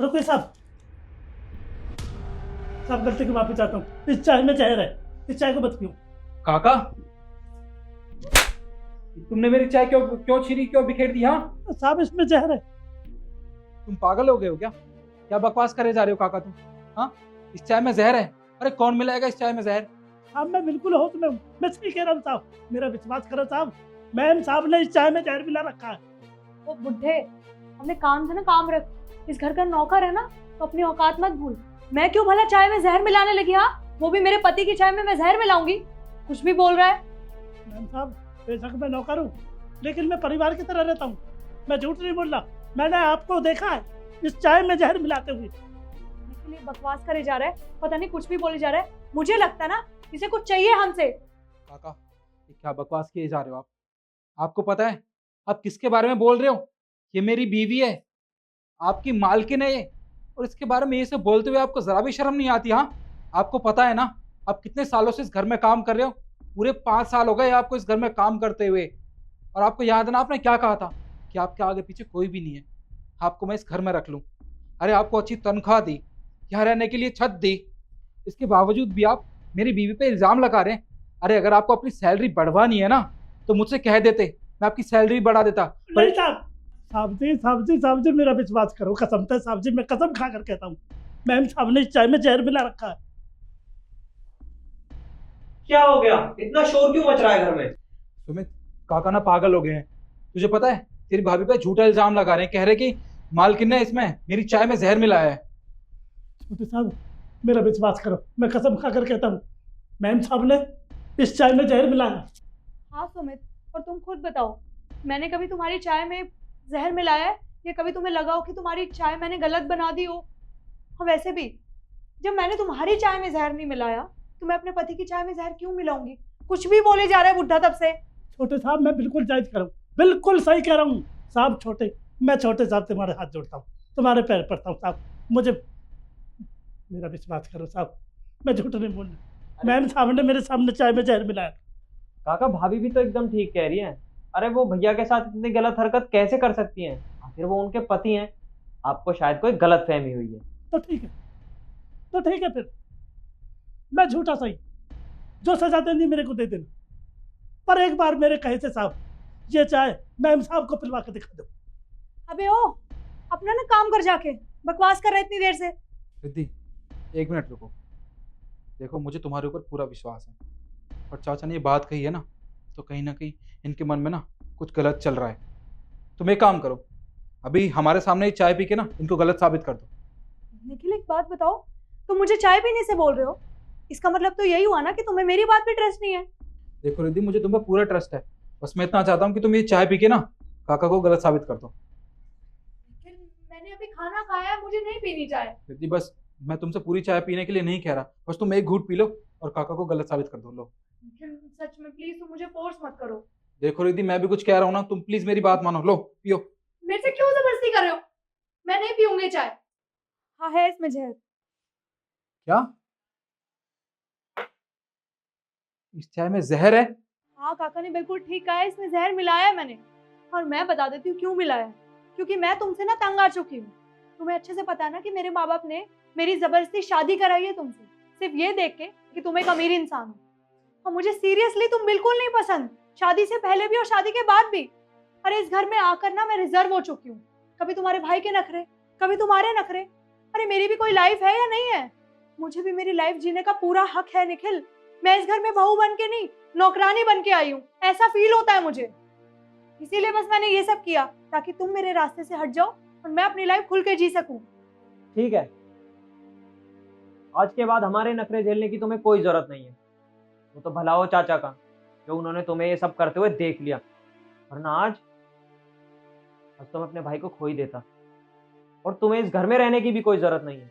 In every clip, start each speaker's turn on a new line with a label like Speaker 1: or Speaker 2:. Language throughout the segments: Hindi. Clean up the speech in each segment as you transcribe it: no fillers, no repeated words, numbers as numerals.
Speaker 1: रुको साहब, साहब गलती की माफी चाहता हूँ। इस चाय में जहर है, इस चाय को मत पियो।
Speaker 2: काका, तुमने मेरी चाय क्यों क्यों छीनी, क्यों बिखेर दी? हाँ,
Speaker 1: साहब इसमें जहर है।
Speaker 2: तुम पागल हो गए हो क्या? क्या बकवास करे जा रहे हो काका तुम? हाँ, इस चाय में जहर है? अरे कौन मिलाएगा इस चाय में जहर?
Speaker 1: साहब मैं बिल्कुल होश में हूँ, मैं सही कह रहा हूँ साहब, मेरा विश्वास करो साहब। मैम साहब ने इस चाय में जहर मिला रखा है।
Speaker 3: वो बुढ़े, अपने काम से ना काम रख। इस घर का नौकर है ना, तो अपनी औकात मत भूल। मैं क्यों भला चाय में जहर मिलाने लगी? हाँ, वो भी मेरे पति की चाय में मैं जहर मिलाऊंगी? कुछ भी बोल रहा है।
Speaker 1: मैम साहब बेशक मैं नौकर हूँ, लेकिन मैं परिवार की तरह रहता हूँ, मैं झूठ नहीं बोल रहा। मैंने आपको देखा है इस चाय में जहर मिलाते हुए।
Speaker 3: इसलिए बकवास करे जा रहा है, पता नहीं कुछ भी बोले जा रहा है। मुझे लगता ना इसे कुछ चाहिए हमसे।
Speaker 2: काका, ये क्या बकवास किए जा रहे हो आप? आपको पता है आप किसके बारे में बोल रहे हो? ये मेरी बीवी है, आपकी मालकिन है ये, और इसके बारे में ये सब बोलते हुए आपको जरा भी शर्म नहीं आती? हाँ, आपको पता है ना आप कितने सालों से इस घर में काम कर रहे हो? पूरे 5 साल हो गए आपको इस घर में काम करते हुए। और आपको याद है ना आपने क्या कहा था कि आपके आगे पीछे कोई भी नहीं है, आपको मैं इस घर में रख लूं। अरे आपको अच्छी तनख्वाह दी, यहाँ रहने के लिए छत दी, इसके बावजूद भी आप मेरी बीवी पे इल्जाम लगा रहे हैं। अरे अगर आपको अपनी सैलरी बढ़वानी है ना तो मुझसे कह देते, मैं आपकी सैलरी बढ़ा देता।
Speaker 1: नहीं साहब, साहब जी मेरा विश्वास करो, कसम से साहब जी, मैं कसम खा कर कहता हूँ, मैम साहब ने इस चाय में जहर मिला रखा है।
Speaker 4: क्या हो गया? इतना शोर क्यों मच रहा है घर में?
Speaker 2: सुमित, काका ना पागल हो गए हैं। तुझे पता है तेरी भाभी पे झूठा इल्जाम लगा रहे हैं, कह रहे कि मालकिन ने इसमें मेरी चाय में जहर मिलाया है।
Speaker 1: छोटे साहब मेरा विश्वास करो, मैं कसम खा कर कहता हूँ, मैम साहब ने इस चाय में जहर मिलाया।
Speaker 3: हाँ सुमित, और तुम खुद बताओ, मैंने कभी तुम्हारी चाय में जहर मिलाया है या कभी तुम्हें लगा हो कि तुम्हारी चाय मैंने गलत बना दी हो? और वैसे भी जब मैंने तुम्हारी चाय में जहर नहीं मिलाया तो मैं अपने पति की चाय में जहर क्यों मिलाऊंगी? कुछ भी बोले जा रहा है बुढ़ा तब से।
Speaker 1: छोटे साहब मैं बिल्कुल जायज कर रहा हूँ, बिल्कुल सही कह रहा हूँ साहब। मैं छोटे साहब तुम्हारे हाथ जोड़ता हूँ, तुम्हारे पैर पड़ता हूँ साहब, मुझे मेरा विश्वास करो साहब, मैं झूठ नहीं बोल रहा। मैम साहब ने मेरे सामने चाय में जहर मिलाया।
Speaker 4: काका, भाभी भी तो एकदम ठीक कह रही है। अरे वो भैया के साथ इतनी गलत हरकत कैसे कर सकती हैं? आखिर वो उनके पति हैं। आपको शायद कोई गलत फहमी हुई है।
Speaker 1: तो ठीक है, तो ठीक है, फिर मैं झूठा सही, जो सजा देनी मेरे को दे देना, पर एक बार मेरे कहे से साहब ये चाय मैम साहब को पिलवा के दिखा दो।
Speaker 3: अबे ओ, अपना ना काम कर जाके, बकवास कर रहा है इतनी देर से।
Speaker 2: रिद्धि, 1 मिनट रुको। देखो मुझे तुम्हारे ऊपर पूरा विश्वास है, पर चाचा ने ये बात कही है ना, तो कहीं ना कहीं इनके मन में ना कुछ गलत चल रहा है। तुम एक काम करो, अभी हमारे सामने ही चाय पी के ना इनको गलत साबित कर दो।
Speaker 3: निखिल एक बात बताओ, तुम मुझे चाय पीने से बोल रहे हो? इसका मतलब तो यही हुआ ना कि तुम्हें मेरी बात पे ट्रस्ट नहीं है।
Speaker 2: देखो रिद्धि, मुझे तुम पर पूरा ट्रस्ट है, बस मैं इतना चाहता हूँ कि तुम ये चाय पी के ना काका को गलत साबित कर दो।
Speaker 3: निखिल, मैंने अभी खाना खाया है, मुझे नहीं पीनी चाय।
Speaker 2: रिद्धि बस, मैं तुमसे पूरी चाय पीने के लिए नहीं कह रहा, बस तुम एक घूंट पी लो और काका को गलत साबित कर दो। लो
Speaker 3: निखिल सच में प्लीज तुम मुझे फोर्स मत करो।
Speaker 2: देखो रिद्धि, मैं भी कुछ कह रहा हूँ ना, तुम प्लीज मेरी बात मानो। लो पियो।
Speaker 3: मेरे से क्यों जबरदस्ती कर रहे हो? मैं नहीं पीऊंगी चाय। हाँ है इसमें जहर।
Speaker 2: क्या इस चाय में जहर है?
Speaker 3: हाँ काका ने बिल्कुल ठीक कहा है, इसमें जहर मिलाया है मैंने। और मैं बता देती हूँ क्यों मिलाया है। क्योंकि मैं तुमसे ना तंग आ चुकी हूँ। तुम्हें अच्छे से पता है ना कि मेरे माँ बाप ने मेरी जबरदस्ती शादी कराई है तुमसे, सिर्फ ये देख के कि तुम एक अमीर इंसान हो। और मुझे सीरियसली तुम बिल्कुल नहीं पसंद, शादी से पहले भी और शादी के बाद भी। अरे इस घर में आकर ना मैं रिजर्व हो चुकी हूँ। कभी तुम्हारे भाई के नखरे, कभी तुम्हारे नखरे। अरे मेरी भी कोई लाइफ है या नहीं है? मुझे भी मेरी लाइफ जीने का पूरा हक है निखिल। मैं इस घर में बहू बन के नहीं, नौकरानी बन के आई हूँ, ऐसा फील होता है मुझे। इसीलिए बस मैंने ये सब किया ताकि तुम मेरे रास्ते से हट जाओ और मैं अपनी लाइफ खुल के जी सकूं।
Speaker 4: ठीक है, आज के बाद हमारे नखरे झेलने की तुम्हें कोई जरूरत नहीं है। वो तो भला हो चाचा का, जो उन्होंने तुम्हें ये सब करते हुए देख लिया, वरना आज तुम अपने भाई को खो ही देता। और तुम्हें इस घर में रहने की भी कोई जरूरत नहीं है।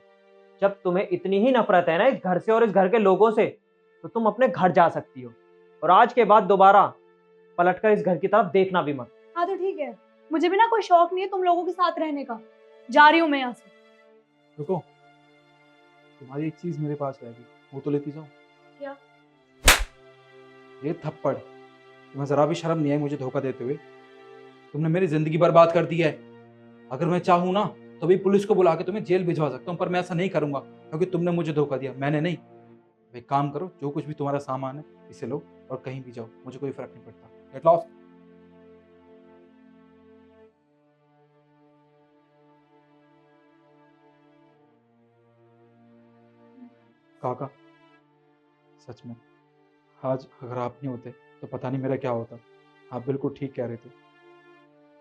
Speaker 4: जब तुम्हें इतनी ही नफरत है ना इस घर से और इस घर के लोगों से, तो तुम अपने घर जा सकती हो। और आज के बाद दोबारा पलटकर इस घर की तरफ देखना भी मत।
Speaker 3: हाँ तो ठीक है, मुझे भी ना कोई शौक नहीं है तुम लोगों के साथ रहने का। जा रही हूँ मैं यहाँ से।
Speaker 2: रुको, तुम्हारी एक चीज मेरे पास रहेगी, वो तो लेती जाओ।
Speaker 3: क्या?
Speaker 2: ये थप्पड़। तुम्हें जरा भी शर्म नहीं आई मुझे धोखा देते हुए? तुमने मेरी जिंदगी बर्बाद कर दी है। अगर मैं चाहूँ ना तो भी पुलिस को बुला के तुम्हें जेल भिजवा सकता हूँ, पर मैं ऐसा नहीं करूंगा क्योंकि तुमने मुझे धोखा दिया, मैंने नहीं। भाई काम करो, जो कुछ भी तुम्हारा सामान है इसे लो और कहीं भी जाओ, मुझे कोई फर्क नहीं पड़ता। Get lost. काका, सच में आज अगर आप नहीं होते तो पता नहीं मेरा क्या होता। आप बिल्कुल ठीक कह रहे थे,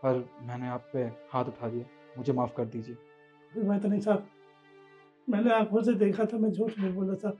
Speaker 2: पर मैंने आप पे हाथ उठा दिया, मुझे माफ़ कर दीजिए।
Speaker 1: कोई बात नहीं साहब, मैंने आंखों से देखा था, मैं झूठ नहीं बोला साहब।